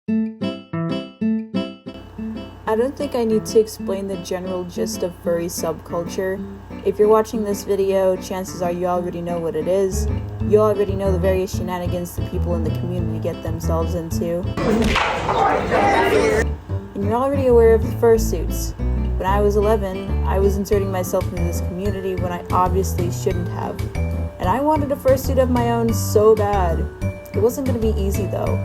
I don't think I need to explain the general gist of furry subculture. If you're watching this video, chances are you already know what it is. You already know the various shenanigans the people in the community get themselves into. And you're already aware of the fursuits. When I was 11, I was inserting myself into this community when I obviously shouldn't have. And I wanted a fursuit of my own so bad. It wasn't going to be easy though.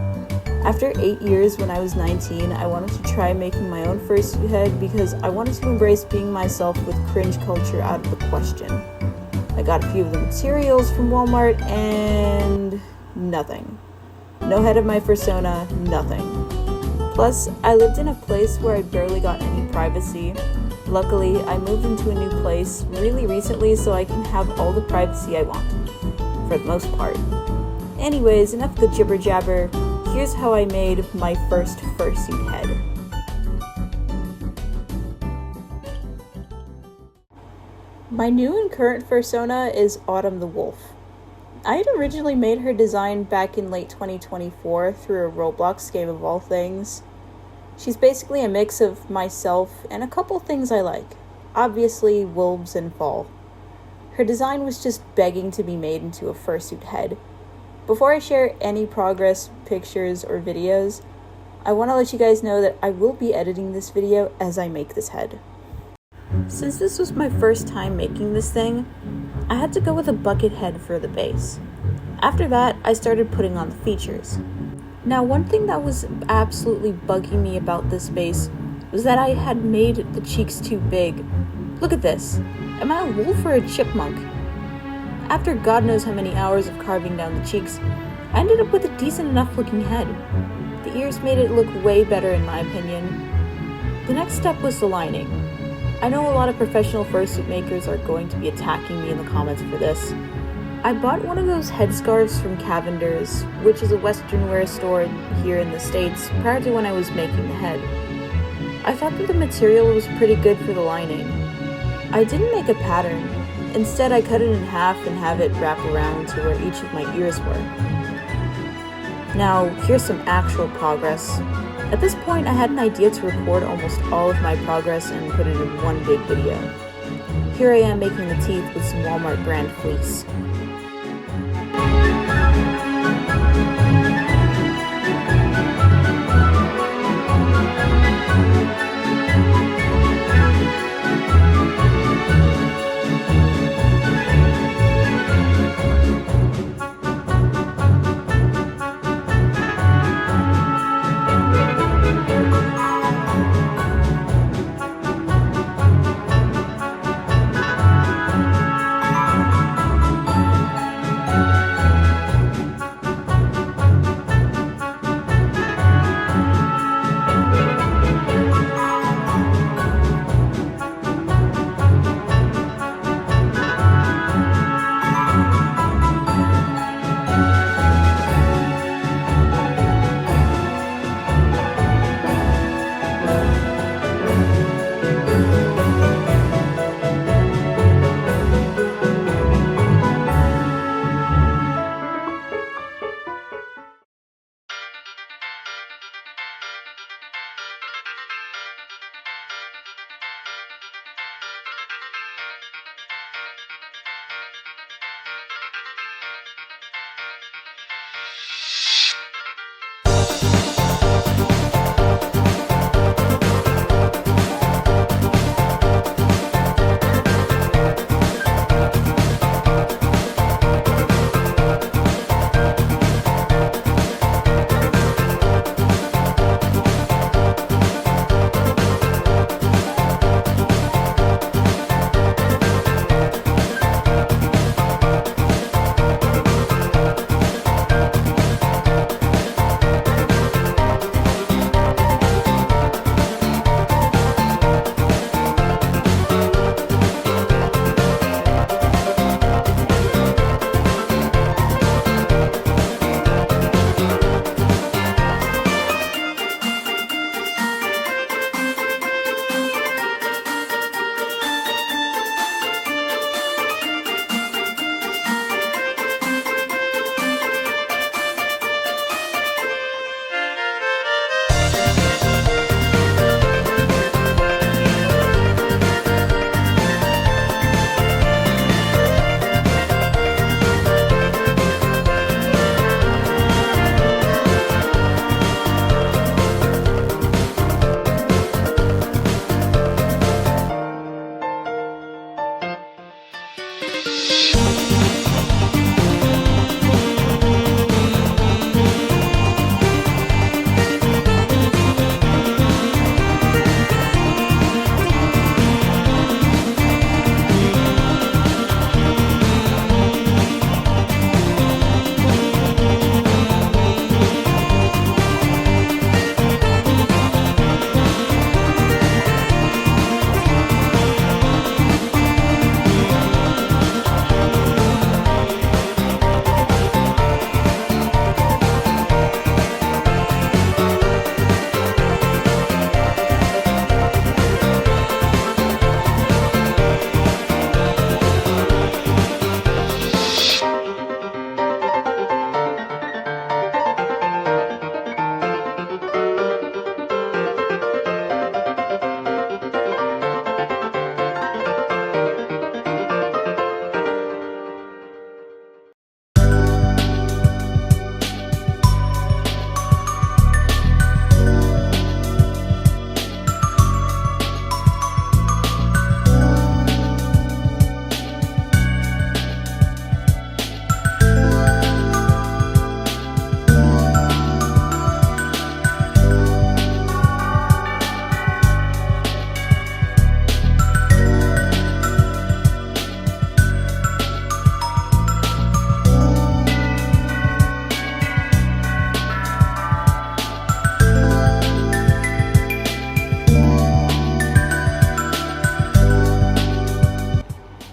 After 8 years, when I was 19, I wanted to try making my own fursuit head because I wanted to embrace being myself with cringe culture out of the question. I got a few of the materials from Walmart and nothing. No head of my fursona, nothing. Plus, I lived in a place where I barely got any privacy. Luckily, I moved into a new place really recently so I can have all the privacy I want, for the most part. Anyways, enough of the jibber jabber. Here's how I made my first fursuit head. My new and current fursona is Autumn the Wolf. I had originally made her design back in late 2024 through a Roblox game of all things. She's basically a mix of myself and a couple things I like. Obviously, wolves and fall. Her design was just begging to be made into a fursuit head. Before I share any progress, pictures, or videos, I want to let you guys know that I will be editing this video as I make this head. Since this was my first time making this thing, I had to go with a bucket head for the base. After that, I started putting on the features. Now, one thing that was absolutely bugging me about this base was that I had made the cheeks too big. Look at this. Am I a wolf or a chipmunk? After God knows how many hours of carving down the cheeks, I ended up with a decent enough looking head. The ears made it look way better in my opinion. The next step was the lining. I know a lot of professional fursuit makers are going to be attacking me in the comments for this. I bought one of those headscarves from Cavender's, which is a western wear store here in the States, prior to when I was making the head. I thought that the material was pretty good for the lining. I didn't make a pattern. Instead, I cut it in half and have it wrap around to where each of my ears were. Now, here's some actual progress. At this point, I had an idea to record almost all of my progress and put it in one big video. Here I am making the teeth with some Walmart brand fleece.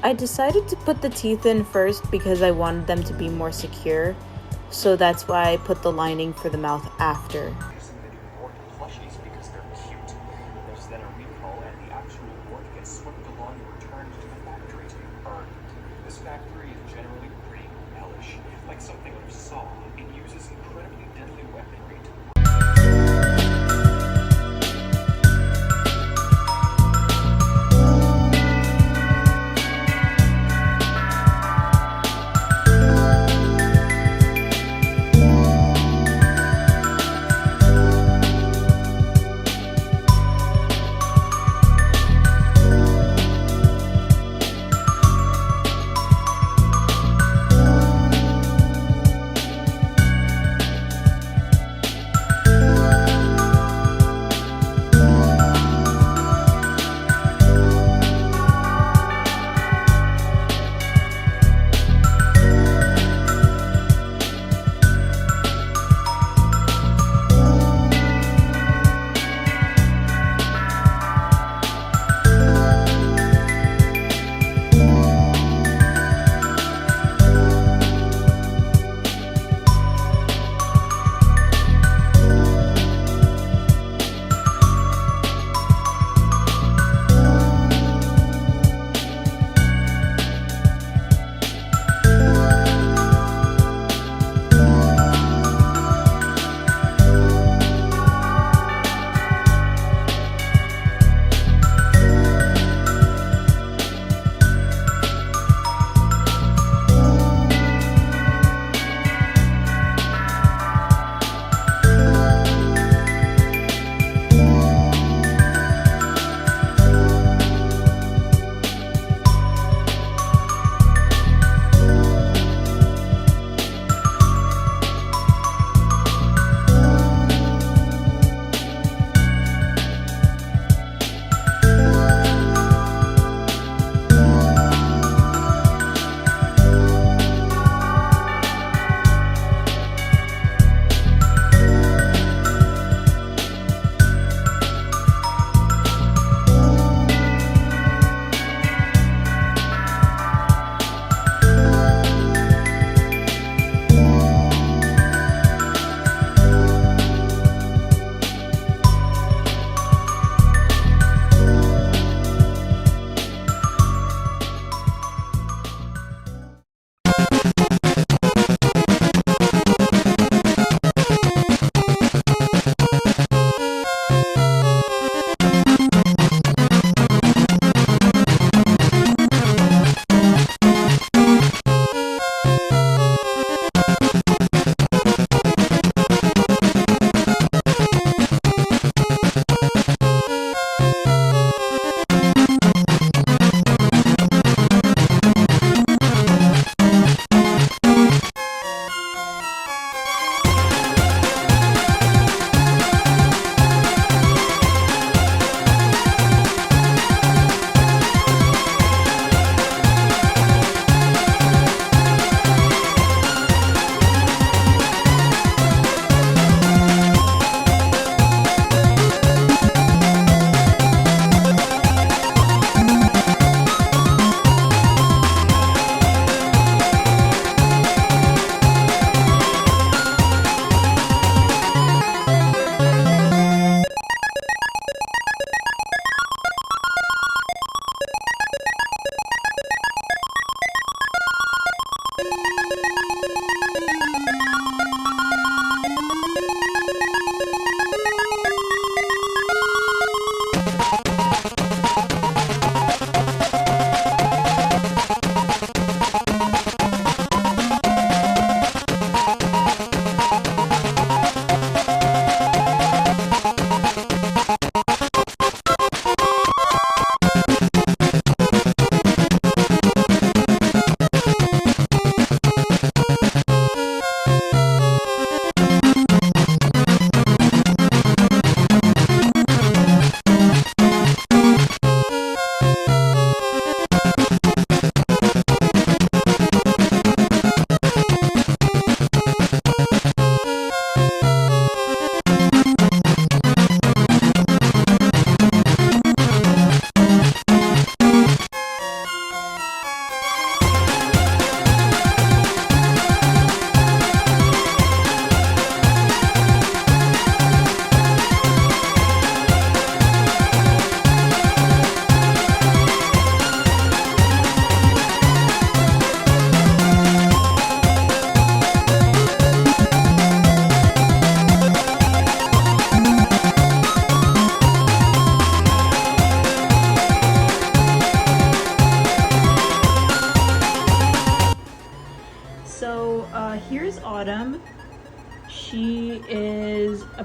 I decided to put the teeth in first because I wanted them to be more secure, so that's why I put the lining for the mouth after. Using the new Mork plushies because they're cute. There's then a recall, and the actual Mork gets swept along and returned to the factory to be burned. This factory is generally pretty hellish, like something out of Saw. It uses incredibly deadly weaponry to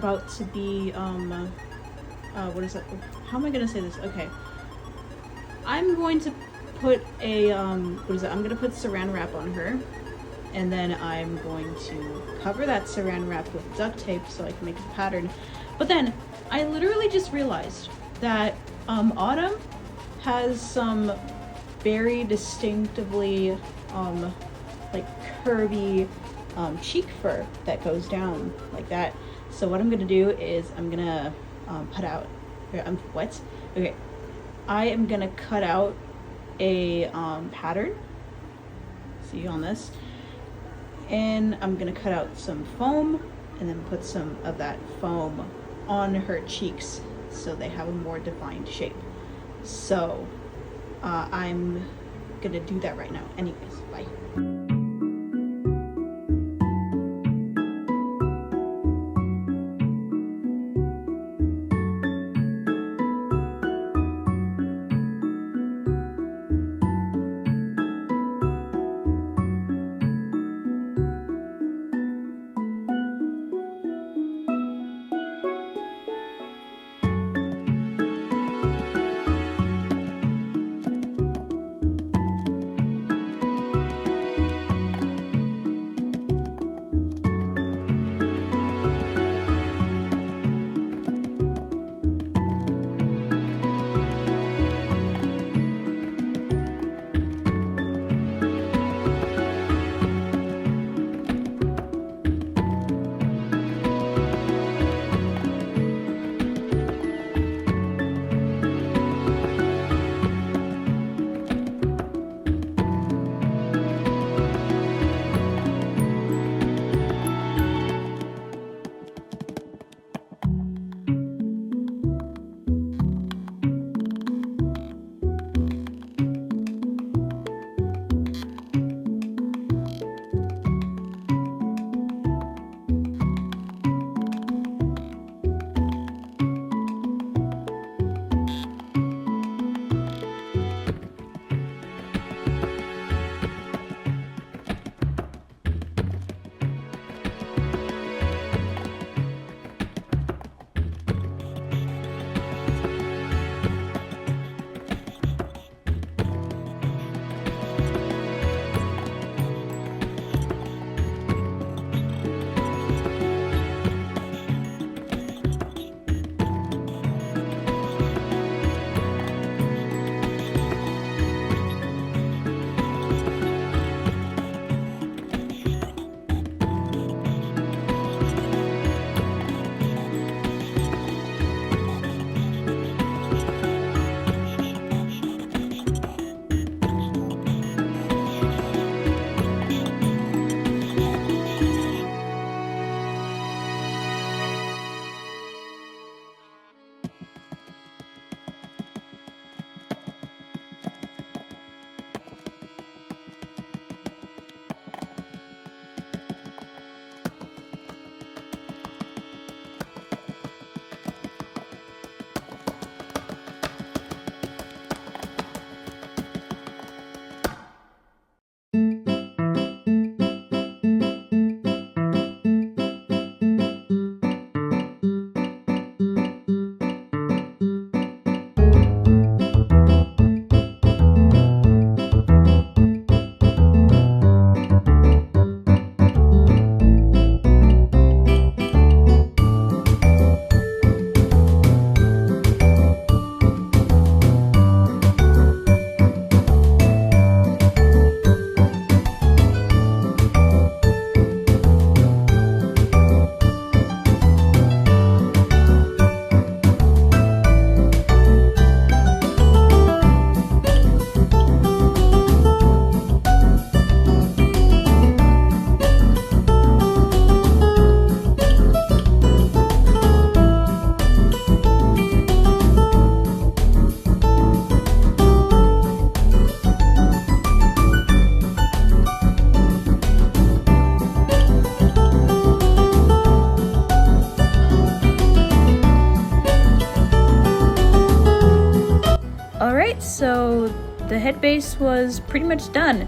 about to be, what is that? How am I gonna say this? Okay. I'm going to put a, what is it? I'm gonna put saran wrap on her. And then I'm going to cover that saran wrap with duct tape so I can make a pattern. But then I literally just realized that Autumn has some very distinctively like curvy cheek fur that goes down like that. So what I'm gonna do is I'm gonna put out. What? Okay, I am gonna cut out a pattern. See on this. And I'm gonna cut out some foam and then put some of that foam on her cheeks so they have a more defined shape. So I'm gonna do that right now. Anyways, bye. So the head base was pretty much done.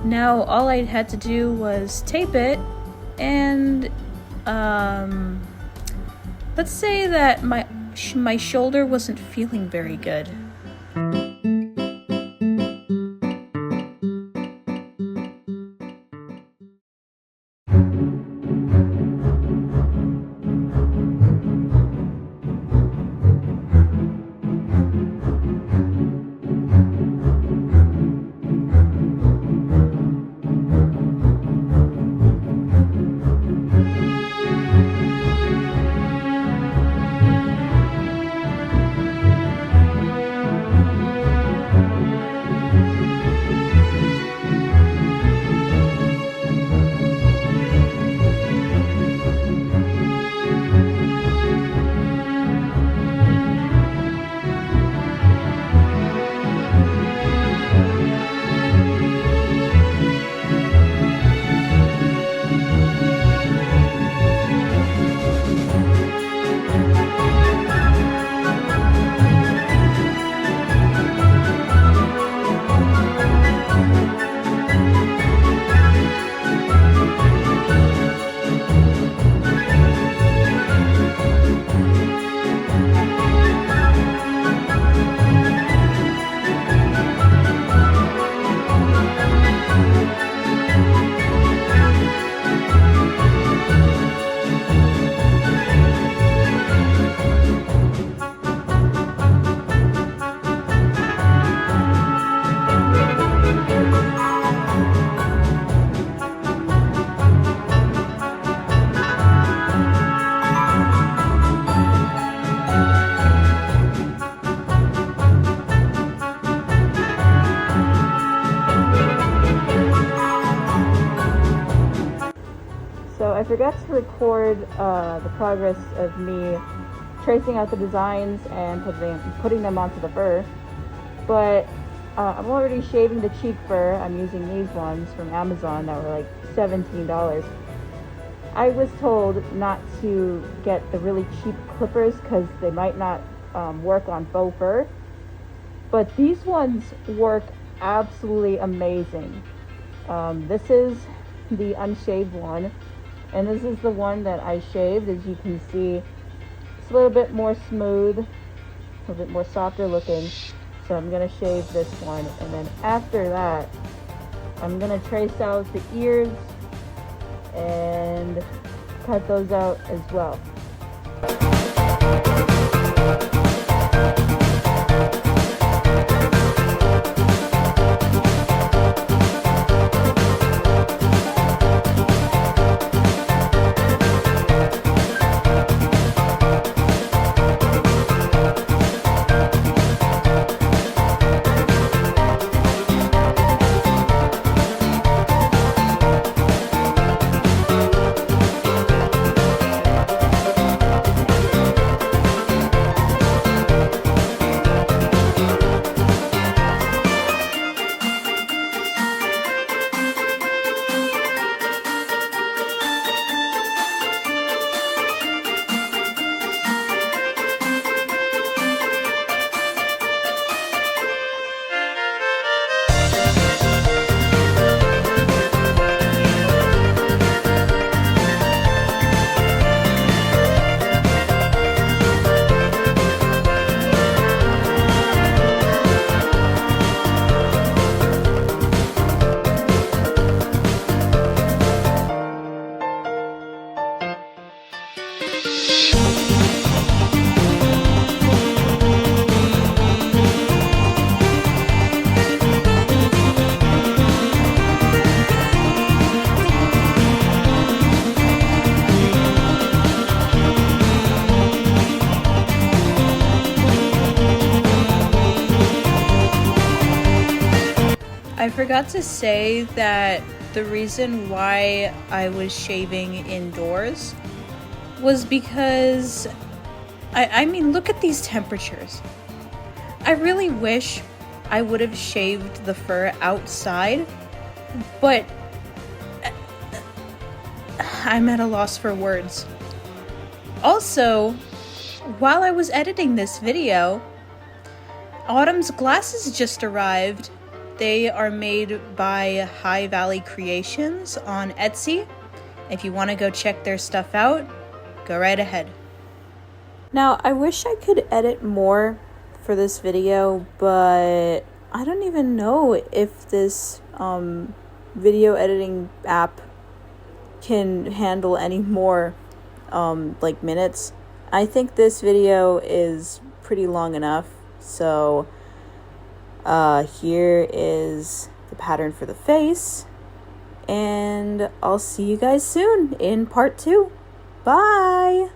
Now all I had to do was tape it and let's say that my shoulder wasn't feeling very good. So I forgot to record the progress of me tracing out the designs and putting them onto the fur, but I'm already shaving the cheek fur. I'm using these ones from Amazon that were like $17. I was told not to get the really cheap clippers because they might not work on faux fur, but these ones work absolutely amazing. This is the unshaved one, and this is the one that I shaved. As you can see, it's a little bit more smooth, a little bit more softer looking. So I'm gonna shave this one, and then after that, I'm gonna trace out the ears and cut those out as well. I forgot to say that the reason why I was shaving indoors was because, I mean, look at these temperatures. I really wish I would have shaved the fur outside, but I'm at a loss for words. Also, while I was editing this video, Autumn's glasses just arrived. They are made by High Valley Creations on Etsy. If you want to go check their stuff out, go right ahead. Now, I wish I could edit more for this video, but I don't even know if this video editing app can handle any more like minutes. I think this video is pretty long enough, so here is the pattern for the face, and I'll see you guys soon in part 2. Bye!